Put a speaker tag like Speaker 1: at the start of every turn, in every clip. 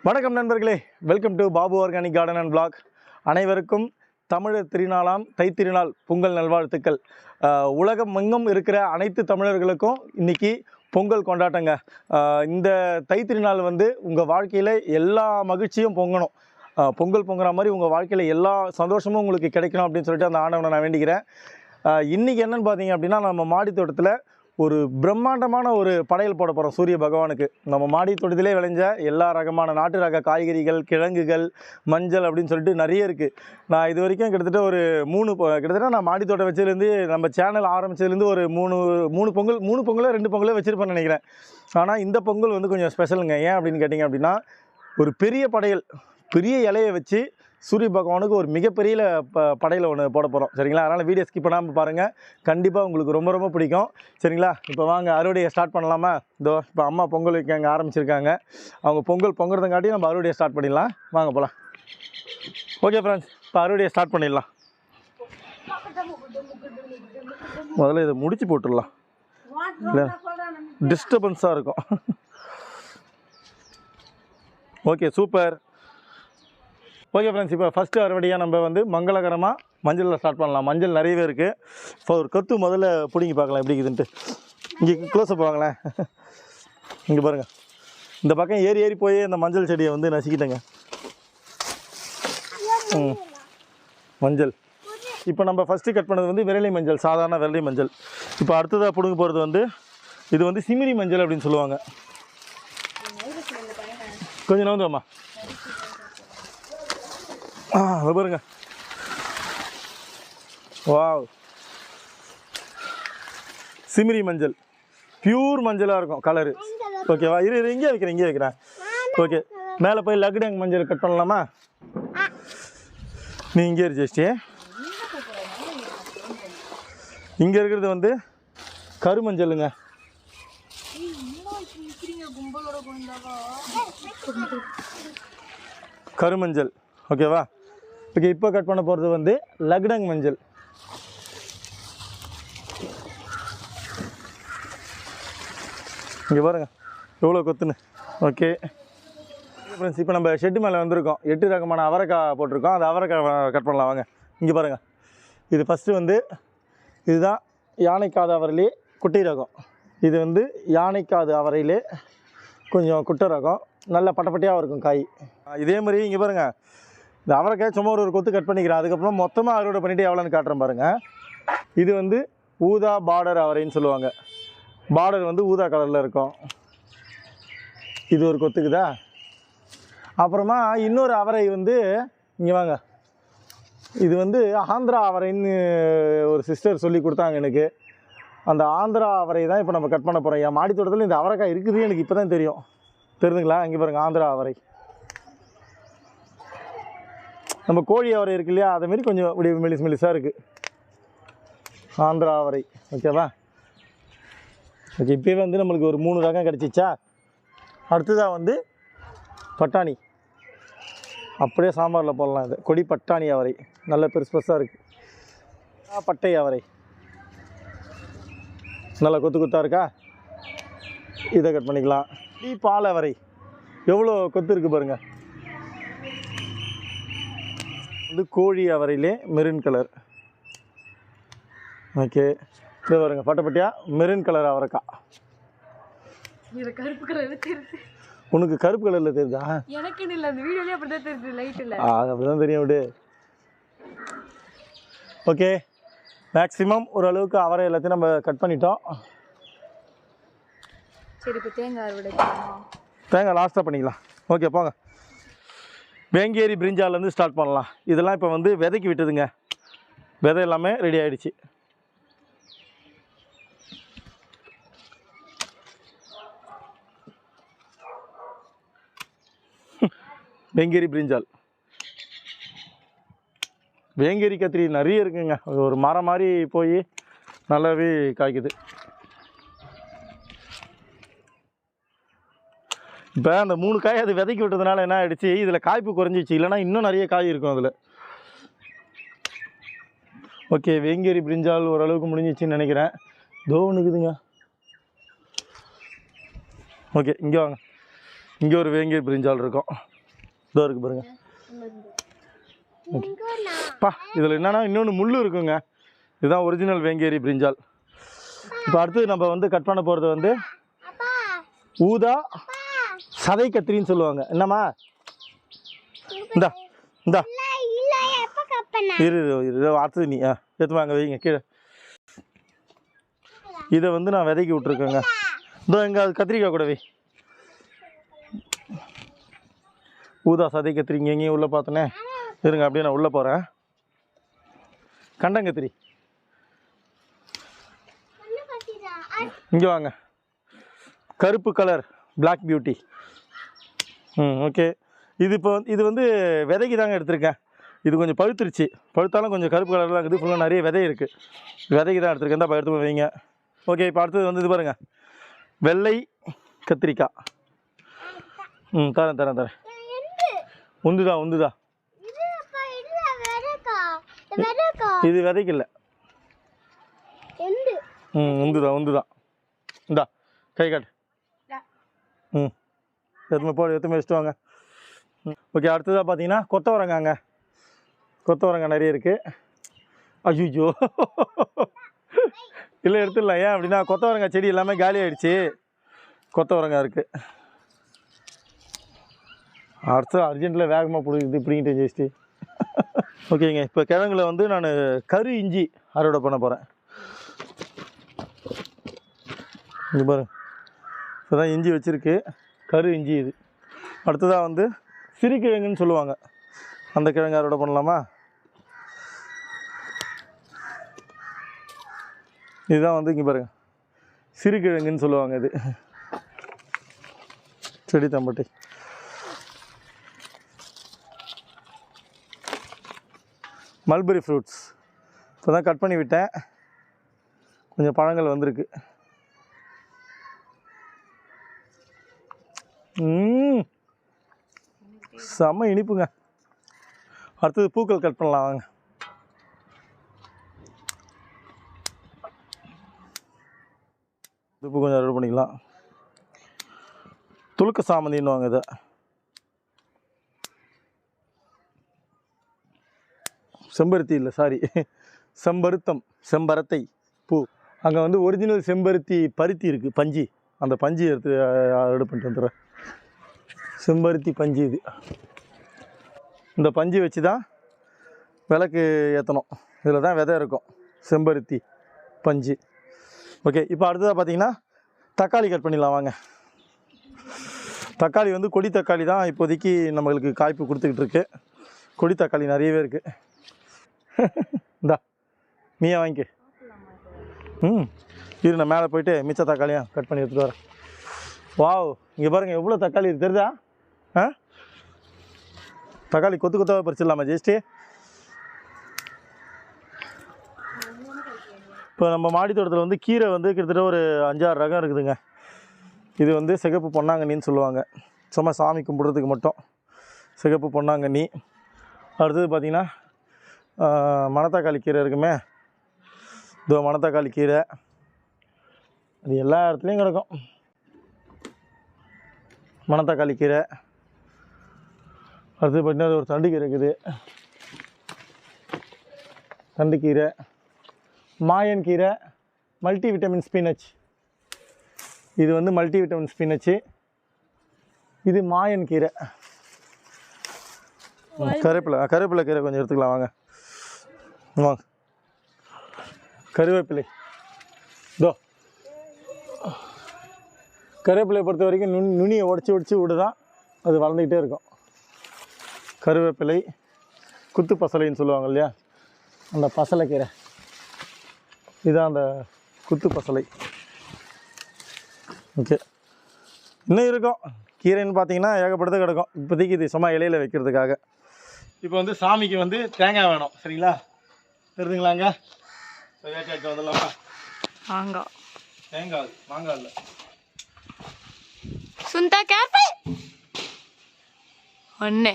Speaker 1: வணக்கம் நண்பர்களே, welcome to Babu organic garden and blog. அனைவருக்கும் தமிழர் திருநாளாம் தைத்திருநாள் பொங்கல் நல்வாழ்த்துக்கள். உலகம் எங்கும் இருக்கிற அனைத்து தமிழர்களுக்கும் இன்றைக்கி பொங்கல் கொண்டாட்டங்க. இந்த தைத்திருநாள் உங்கள் வாழ்க்கையில் எல்லா மகிழ்ச்சியும் பொங்கணும். பொங்கல் பொங்குற மாதிரி உங்கள் வாழ்க்கையில் எல்லா சந்தோஷமும் உங்களுக்கு கிடைக்கணும் அப்படின்னு சொல்லிட்டு அந்த ஆண்டவனை நான் வேண்டிக்கிறேன். இன்றைக்கி என்னென்னு பார்த்தீங்க அப்படின்னா, நம்ம மாடி தோட்டத்தில் ஒரு பிரம்மாண்டமான ஒரு படையல் போட போகிறோம் சூரிய பகவானுக்கு. நம்ம மாடி தோட்டத்திலே விளைஞ்ச எல்லா ரகமான நாட்டு ரக காய்கறிகள், கிழங்குகள், மஞ்சள் அப்படின்னு சொல்லிட்டு நிறைய இருக்குது. நான் இது வரைக்கும் கிட்டத்தட்ட நான் மாடி தோட்டம் வச்சதுலேருந்து, நம்ம சேனல் ஆரம்பித்ததுலேருந்து ஒரு மூணு பொங்கலோ 2 பொங்கலோ வச்சுருப்பேன்னு நினைக்கிறேன். ஆனால் இந்த பொங்கல் கொஞ்சம் ஸ்பெஷலுங்க. ஏன் அப்படின்னு கேட்டிங்க அப்படின்னா, ஒரு பெரிய படையல், பெரிய இலையை வச்சு சூரிய பகவானுக்கு ஒரு மிகப்பெரிய படையில் ஒன்று போட போகிறோம். சரிங்களா? அதனால் வீடியோ ஸ்கிப் பண்ணாமல் பாருங்கள். கண்டிப்பாக உங்களுக்கு ரொம்ப ரொம்ப பிடிக்கும். சரிங்களா? இப்போ வாங்க அறுவடையை ஸ்டார்ட் பண்ணலாமா? இப்போ அம்மா பொங்கல் வைக்க அங்கே ஆரம்பிச்சிருக்காங்க. அவங்க பொங்கல் பொங்குறதுங்காட்டி நம்ம அறுவடையை ஸ்டார்ட் பண்ணிடலாம். வாங்க போகலாம். ஓகே ஃப்ரெண்ட்ஸ், இப்போ அறுவடையை ஸ்டார்ட் பண்ணிடலாம். முதல்ல இதை முடிச்சு போட்டுடலாம், இல்லை டிஸ்டர்பன்ஸாக இருக்கும். Okay, super. ஓகே ஃப்ரெண்ட்ஸ், இப்போ ஃபஸ்ட்டு அறுவடையாக நம்ம மங்களகரமாக மஞ்சளில் ஸ்டார்ட் பண்ணலாம். மஞ்சள் நிறையவே இருக்குது. இப்போ ஒரு கொத்து முதல்ல பிடிங்கி பார்க்கலாம் எப்படி இருக்குதுன்ட்டு. இங்கே க்ளோஸ்அப் வாங்களேன். இங்கே பாருங்கள், இந்த பக்கம் ஏறி போய் அந்த மஞ்சள் செடியை நசுக்கிட்டேங்க. மஞ்சள் இப்போ நம்ம ஃபஸ்ட்டு கட் பண்ணது விரலி மஞ்சள், சாதாரண விரலி மஞ்சள். இப்போ அடுத்ததாக பிடுங்க போகிறது இது சிமிரி மஞ்சள் அப்படின்னு சொல்லுவாங்க. கொஞ்சம் நவுந்துவாம்மா. பாருங்க, வாவ், சிமிரி மஞ்சள் பியூர் மஞ்சளாக இருக்கும் கலரு. ஓகேவா? இங்கே வைக்கிறேன். ஓகே, மேலே போய் லக்டங் மஞ்சள் கட் பண்ணலாமா? நீ இங்கே ஜெஸ்டி. இங்கே இருக்கிறது கருமஞ்சளுங்க. கருமஞ்சள். ஓகேவா? ஓகே, இப்போ கட் பண்ண போகிறது லக்டங் மஞ்சள். இங்கே பாருங்கள் எவ்வளோ கொத்துன்னு. ஓகே ஃப்ரெண்ட்ஸ், இப்போ நம்ம ஷெட்டு மேலே வந்திருக்கோம். 8 ரகமான அவரைக்காய் போட்டிருக்கோம். அந்த அவரைக்காய் கட் பண்ணலாம் வாங்க. இங்கே பாருங்கள், இது ஃபஸ்ட்டு இதுதான் யானைக்காது அவரையிலே குட்டை ரகம். இது யானைக்காது அவரையிலே கொஞ்சம் குட்டை ரகம், நல்ல பட்டப்பட்டையாக இருக்கும் காய். இதே மாதிரி இங்கே பாருங்கள், இந்த அவரைக்காய் சும்மா ஒரு கொத்து கட் பண்ணிக்கிறேன். அதுக்கப்புறம் மொத்தமாக அறுவடை பண்ணிவிட்டு எவ்வளோன்னு காட்டுறேன் பாருங்கள். இது ஊதா பார்டர் அவரைன்னு சொல்லுவாங்க. பார்டர் ஊதா கலரில் இருக்கும். இது ஒரு கொத்துக்குதா. அப்புறமா இன்னொரு அவரை இங்கே வாங்க, இது ஆந்திரா அவரைன்னு ஒரு சிஸ்டர் சொல்லி கொடுத்தாங்க எனக்கு. அந்த ஆந்திரா அவரை தான் இப்போ நம்ம கட் பண்ண போகிறோம். என் மாடி தோட்டத்தில் இந்த அவரைக்காய் இருக்குது, எனக்கு இப்போ தான் தெரியுதுங்களா? இங்கே பாருங்கள், ஆந்திரா அவரை. நம்ம கோழி அவரை இருக்கு இல்லையா, அதேமாரி கொஞ்சம் இப்படி மெலிசாக இருக்குது ஆந்திரா அவரை. ஓகேவா? ஓகே, இப்போவே நம்மளுக்கு ஒரு 3 ரகம் கிடச்சிச்சா. அடுத்ததாக பட்டாணி, அப்படியே சாம்பாரில் போடலாம். இது கொடி பட்டாணி அவரை, நல்ல பெருசாக இருக்குது. பட்டை அவரை நல்லா கொத்தாக இருக்கா. இதை கட் பண்ணிக்கலாம். பால் அவரை எவ்வளோ கொத்து இருக்குது பாருங்கள். கோழி அவரையிலே மெரூன் கலர். ஓகே, இது பாருங்க, பட்டப்பட்டியாக மெரூன் கலர் அவரைக்காய்.
Speaker 2: கருப்பு கலரில் தெரியுது.
Speaker 1: உனக்கு கருப்பு கலரில் தெரியுதா?
Speaker 2: எனக்கு இல்லை, அந்த வீடியோலேயே அப்படி தான் தெரியுது, லைட்டில்.
Speaker 1: அப்படி தான் தெரியும் விடு. ஓகே, மேக்ஸிமம் ஓரளவுக்கு அவரை எல்லாத்தையும் நம்ம கட் பண்ணிட்டோம்.
Speaker 2: சரி, இப்போ தேங்காய் அறுவடை.
Speaker 1: தேங்காய் லாஸ்ட்டாக பண்ணிக்கலாம். ஓகே, போங்க. வேங்கேரி பிரிஞ்சாலேருந்து ஸ்டார்ட் பண்ணலாம். இதெல்லாம் இப்போ விதைக்கு விட்டதுங்க. விதை எல்லாமே ரெடி ஆகிடுச்சு. வேங்கேரி பிரிஞ்சால், வேங்கேரி கத்திரி நிறைய இருக்குங்க. ஒரு மரம் மாதிரி போய் நல்லாவே காய்க்குது. இப்போ அந்த 3 காய் அது விதைக்கி விட்டதுனால என்ன ஆகிடுச்சு, இதில் காய்ப்பு குறைஞ்சிச்சு. இல்லைனா இன்னும் நிறைய காய் இருக்கும் அதில். ஓகே, வேங்கேரி பிரிஞ்சால் ஓரளவுக்கு முடிஞ்சிச்சின்னு நினைக்கிறேன். தோ ஒன்றுக்குதுங்க. ஓகே, இங்கே வாங்க. இங்கே ஒரு வேங்கேரி பிரிஞ்சால் இருக்கும். இதோ இருக்கு பாருங்க. பா இதில் என்னன்னா இன்னொன்று முள் இருக்குங்க. இதுதான் ஒரிஜினல் வேங்கேரி பிரிஞ்சால். இப்போ அடுத்தது நம்ம வந்து கட் பண்ண போகிறது வந்து ஊதா சதை கத்திரின்னு சொல்லுவாங்க. என்னம்மா இந்தா இந்தா இரு அடுத்தது நீ எடுத்து வாங்க வைங்க கீழே. இதை வந்து நான் விதைக்கி விட்ருக்கேங்க. இதோ எங்கே அது கத்திரிக்காய் கூட வை. ஊதா சதை கத்திரி இங்கே எங்கேயும் உள்ளே பார்த்தோன்னே இருங்க அப்படியே நான் உள்ளே போகிறேன். கண்டங்கத்திரி இங்கே வாங்க. கருப்பு கலர் பிளாக் பியூட்டி. ஓகே. இது வந்து விதைக்கு தாங்க எடுத்திருக்கேன். இது கொஞ்சம் பழுத்துருச்சு. பழுத்தாலும் கொஞ்சம் கருப்பு கலரில் தான் இருக்குது. ஃபுல்லாக நிறைய விதை இருக்குது. விதைக்கு தான் எடுத்துருக்கேன். தான் எடுத்து வைங்க. ஓகே. இப்போ அடுத்தது வந்து இது பாருங்கள், வெள்ளை கத்திரிக்காய். தரேன். உந்துதா இது விதைக்கு இல்லை. உந்துதா இந்தா கை காட்டு. எத்தனை வச்சுட்டு வாங்க. ஓகே. அடுத்ததாக பார்த்தீங்கன்னா கொத்தவரங்காய் நிறைய இருக்குது. ஐயோ இல்லை எடுத்துடலாம். ஏன் அப்படின்னா கொத்தவரங்காய் செடி எல்லாமே காலி ஆகிடுச்சு. கொத்தவரங்காய் இருக்குது. அடுத்து அர்ஜென்ட்டில் வேகமாக பிடிக்குது இப்படிங்கிட்டு ஜெயிச்சு. ஓகேங்க. இப்போ கிழங்குல வந்து நான் கரு இஞ்சி அறுவடை பண்ண போகிறேன். இது பாருங்க, இப்போதான் இஞ்சி வச்சுருக்கு. கரு இஞ்சி இது. அடுத்ததாக வந்து சிறுகிழங்குன்னு சொல்லுவாங்க. அந்த கிழங்கு அறுவடை பண்ணலாமா? இதுதான் வந்து இங்கே பாருங்கள், சிறுகிழங்குன்னு சொல்லுவாங்க. இது செடி தம்பட்டி. மல்பெரி ஃப்ரூட்ஸ் இப்போ தான் கட் பண்ணி விட்டேன். கொஞ்சம் பழங்கள் வந்திருக்கு. செம்ம இனிப்புங்க. அடுத்தது பூக்கள் கட் பண்ணலாம் வாங்க. பூ கொஞ்சம் அறுவடை பண்ணிக்கலாம். துளுக்க சாமந்தின்னுவாங்க இதை. செம்பருத்தி இல்லை, சாரி, செம்பருத்தை பூ. அங்கே வந்து ஒரிஜினல் செம்பருத்தி பருத்தி இருக்குது, பஞ்சு. அந்த பஞ்சு எடுத்து அறுவடை பண்ணிட்டு வந்துடுறேன். செம்பருத்தி பஞ்சு இது. இந்த பஞ்சு வச்சு தான் விளக்கு ஏற்றணும். இதில் தான் விதை இருக்கும், செம்பருத்தி பஞ்சு. ஓகே. இப்போ அடுத்ததாக பார்த்தீங்கன்னா தக்காளி கட் பண்ணிடலாம் வாங்க. தக்காளி வந்து கொடி தக்காளி தான் இப்போதைக்கு நம்மளுக்கு காய்ப்பு கொடுத்துக்கிட்டு இருக்கு. கொடி தக்காளி நிறையவே இருக்குது. இந்தா நீயே வாங்கிக்க. இரு நான் மேலே போயிட்டு மிச்ச தக்காளியாக கட் பண்ணி எடுத்துகிட்டு வரேன். வாவ், இங்கே பாருங்கள் எவ்வளோ தக்காளி இருக்குது தெரியுதா? தக்காளி கொத்து கொத்தாக பறிச்சிடலாமா ஜெஸ்ட்டு? இப்போ நம்ம மாடி தோட்டத்தில் வந்து கீரை வந்து கிட்டத்தட்ட ஒரு 5-6 ரகம் இருக்குதுங்க. இது வந்து சிகப்பு பொன்னாங்கண்ணின்னு சொல்லுவாங்க. சும்மா சாமி கும்பிட்றதுக்கு மட்டும் சிகப்பு பொன்னாங்கண்ணி. அடுத்தது பார்த்திங்கன்னா மணத்தக்காளி கீரை இருக்குமே, இதோ மணத்தக்காளி கீரை. அது எல்லா இடத்துலையும் கிடக்கும் மணத்தக்காளி கீரை. அடுத்தது பார்த்திங்கன்னா ஒரு தண்டு கீரை இருக்குது, தண்டு கீரை. மாயன் கீரை, மல்டி விட்டமின் ஸ்பினச். இது வந்து மல்டி விட்டமின் ஸ்பினச்சு. இது மாயன் கீரை. கருவேப்பிலை கீரை கொஞ்சம் எடுத்துக்கலாம் வாங்க. வாங்க. கருவேப்பிலை இதோ. கருவேப்பிலையை பொறுத்த வரைக்கும் நுனியை உடச்சி விடுதான் அது வளர்ந்துக்கிட்டே இருக்கும். கருவேப்பிலை, குத்து பசலைன்னு சொல்லுவாங்க இல்லையா, அந்த பசலைக்கீரை. இதுதான் அந்த குத்து பசலை. ஓகே. இன்னும் இருக்கும் கீரைன்னு பார்த்தீங்கன்னா ஏகப்பட்டது கிடக்கும். இப்போதைக்கு இது சும்மா இலையில் வைக்கிறதுக்காக. இப்போ வந்து சாமிக்கு வந்து தேங்காய் வேணும், சரிங்களா? தெரியுதுங்களாங்க? வேட்டைக்கு வந்துடலாமா? மாங்காய் இல்லை
Speaker 2: சுந்தா கேர்ஃபுல் ஒன்று.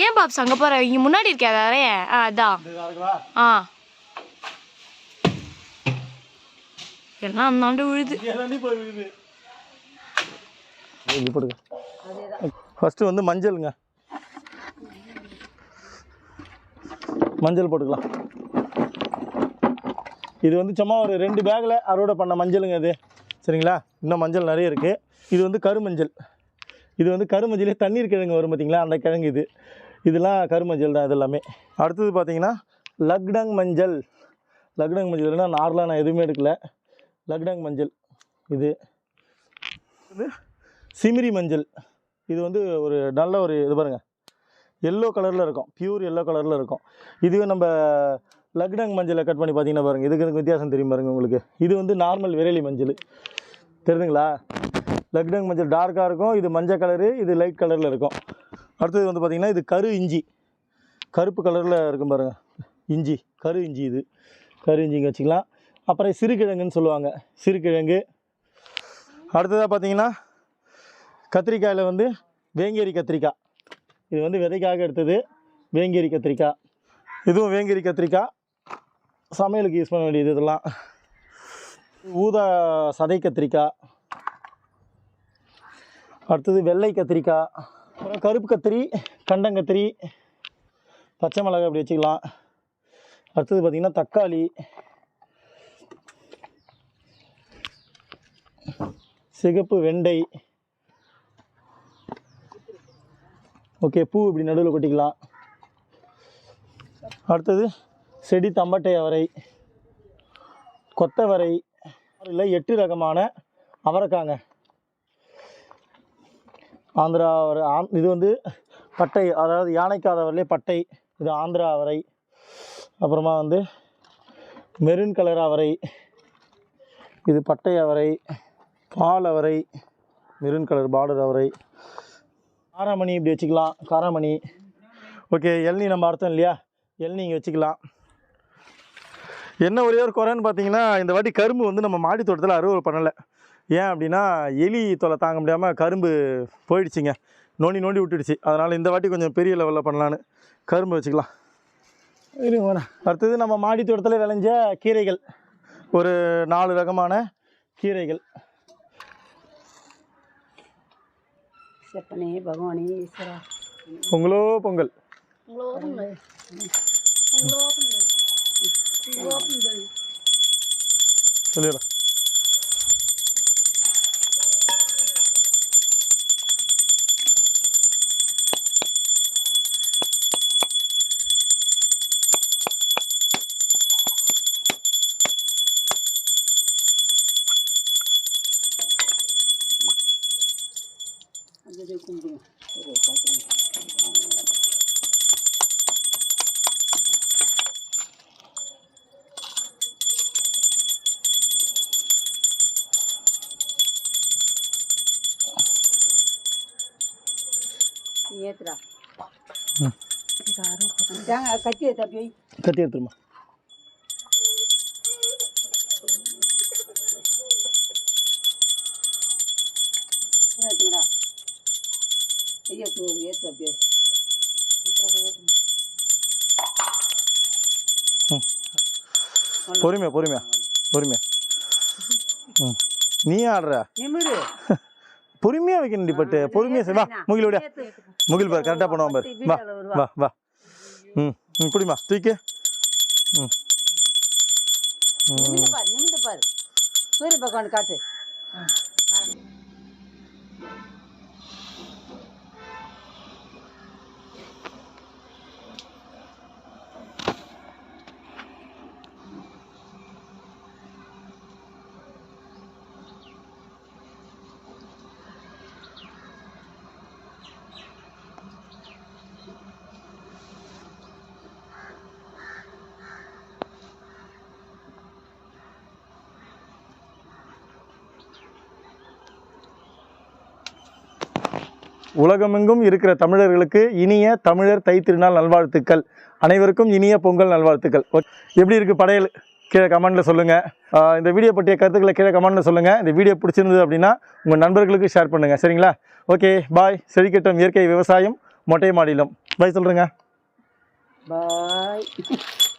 Speaker 2: ஏன் பாப்ஸ் அங்கே போகிற? இங்கே முன்னாடி இருக்கே அதாரே. அதான் எல்லாம் அந்தாண்டு விழுது.
Speaker 1: ஃபஸ்ட்டு வந்து மஞ்சளுங்க, மஞ்சள் போட்டுக்கலாம். இது வந்து சும்மா ஒரு 2 பேக்கில் அறுவடை பண்ண மஞ்சளுங்க இது, சரிங்களா? இன்னும் மஞ்சள் நிறைய இருக்குது. இது வந்து கருமஞ்சள். இது வந்து கருமஞ்சளே தண்ணீர் கிழங்கு வரும் பார்த்திங்களா, அந்த கிழங்கு இது. இதெல்லாம் கருமஞ்சள் தான் இது எல்லாமே. அடுத்தது பார்த்திங்கன்னா லக்டங் மஞ்சள். லக்டங் மஞ்சள்னா நார்லாம் நான் எதுவுமே எடுக்கல. லக்டங் மஞ்சள் இது சிமிரி மஞ்சள். இது வந்து ஒரு நல்ல ஒரு இது பாருங்கள், எல்லோ கலரில் இருக்கும், பியூர் எல்லோ கலரில் இருக்கும். இதுவே நம்ம லக்டங் மஞ்சளை கட் பண்ணி பார்த்தீங்கன்னா பாருங்கள், இதுக்கு வித்தியாசம் தெரியும் பாருங்கள் உங்களுக்கு. இது வந்து நார்மல் விரலி மஞ்சள், தெரியுதுங்களா? லக்டங் மஞ்சள் டார்க்காக இருக்கும், இது மஞ்சள் கலரு, இது லைட் கலரில் இருக்கும். அடுத்தது வந்து பார்த்திங்கன்னா இது கரு இஞ்சி, கருப்பு கலரில் இருக்கும் பாருங்கள் இஞ்சி, கரு இஞ்சி. இது கரு இஞ்சிங்க வச்சுக்கலாம். அப்புறம் சிறுகிழங்குன்னு சொல்லுவாங்க, சிறுகிழங்கு. அடுத்ததாக பார்த்திங்கன்னா கத்திரிக்காயில் வந்து வேங்கேரி கத்திரிக்காய். இது வந்து விதைக்காக எடுத்தது வேங்கேரி கத்திரிக்காய். இதுவும் வேங்கேரி கத்திரிக்காய், சமையலுக்கு யூஸ் பண்ண வேண்டியது. இதெல்லாம் ஊதா சதை கத்திரிக்காய். அடுத்தது வெள்ளை கத்திரிக்காய், அப்புறம் கருப்பு கத்திரி, கண்டங்கத்திரி, பச்சை மிளகாய் அப்படி வச்சுக்கலாம். அடுத்தது பார்த்திங்கன்னா தக்காளி, சிகப்பு வெண்டை. ஓகே, பூ இப்படி நடுவில் கொட்டிக்கலாம். அடுத்தது செடி தம்பட்டை அவரை, கொத்தவரை, இல்லை 8 ரகமான அவரைக்காங்க. ஆந்திரா அவரை, இது வந்து பட்டை, அதாவது யானைக்காத அவரையிலே பட்டை. இது ஆந்திரா அவரை. அப்புறமா வந்து மெரூன் கலர் அவரை, இது பட்டை அவரை. பால் அவரை, மெரூன் கலர் பார்டர் அவரை. காராமணி இப்படி வச்சுக்கலாம், காராமணி. ஓகே, இளநீ நம்ம அர்த்தம் இல்லையா, இளநீ இங்கே வச்சுக்கலாம். என்ன ஒரே ஒரு குறைன்னு பார்த்தீங்கன்னா, இந்த வாட்டி கரும்பு வந்து நம்ம மாடி தோட்டத்தில் அறுவடை பண்ணலை. ஏன் அப்படின்னா எலி தொலை தாங்க முடியாமல் கரும்பு போயிடுச்சிங்க, நோண்டி நோண்டி விட்டுடுச்சு. அதனால் இந்த வாட்டி கொஞ்சம் பெரிய லெவலில் பண்ணலான்னு கரும்பு வச்சுக்கலாம். இருங்க. அடுத்தது நம்ம மாடி தோட்டத்தில் விளைஞ்ச கீரைகள், ஒரு 4 ரகமான கீரைகள்.
Speaker 3: செப்பனே பகவானே ஈஸ்வரா,
Speaker 1: பொங்கலோ பொங்கல். சொல்லிடுறேன்.
Speaker 3: அது கும்பிடுங்க. ஏத்துடா கத்தி தப்பி
Speaker 1: கத்தி எடுத்துருமா.
Speaker 3: ஏற்றுங்கடா, ஏற்று ஏற்று அப்படியே
Speaker 1: பொறுமையா பொறுமையா பொறுமையா. நீ ஆடுற
Speaker 3: நிமிரு,
Speaker 1: பொறுமையா வைக்கணும். பட்டு பொறுமையா வா, முகில் விட, முகில் பாரு கரெக்டாக பண்ணுவான் பாரு. வா வா வா. பிடிமா தூக்கி.
Speaker 3: நிமிந்து பாரு, நிமிந்து பாரு, சூரிய பகவான் காட்டு.
Speaker 1: உலகமெங்கும் இருக்கிற தமிழர்களுக்கு இனிய தமிழர் தைத்திருநாள் நல்வாழ்த்துக்கள். அனைவருக்கும் இனிய பொங்கல் நல்வாழ்த்துக்கள். எப்படி இருக்குது படையல்? கீழே கமெண்ட்டில் சொல்லுங்கள். இந்த வீடியோ பற்றிய கருத்துக்களை கீழே கமெண்ட்டில் சொல்லுங்கள். இந்த வீடியோ பிடிச்சிருந்தது அப்படின்னா உங்கள் நண்பர்களுக்கு ஷேர் பண்ணுங்கள், சரிங்களா? ஓகே, பாய். செழிக்கட்டும் இயற்கை விவசாயம், மொட்டை மாடியிலும். பாய் சொல்கிறேங்க.
Speaker 3: பாய்.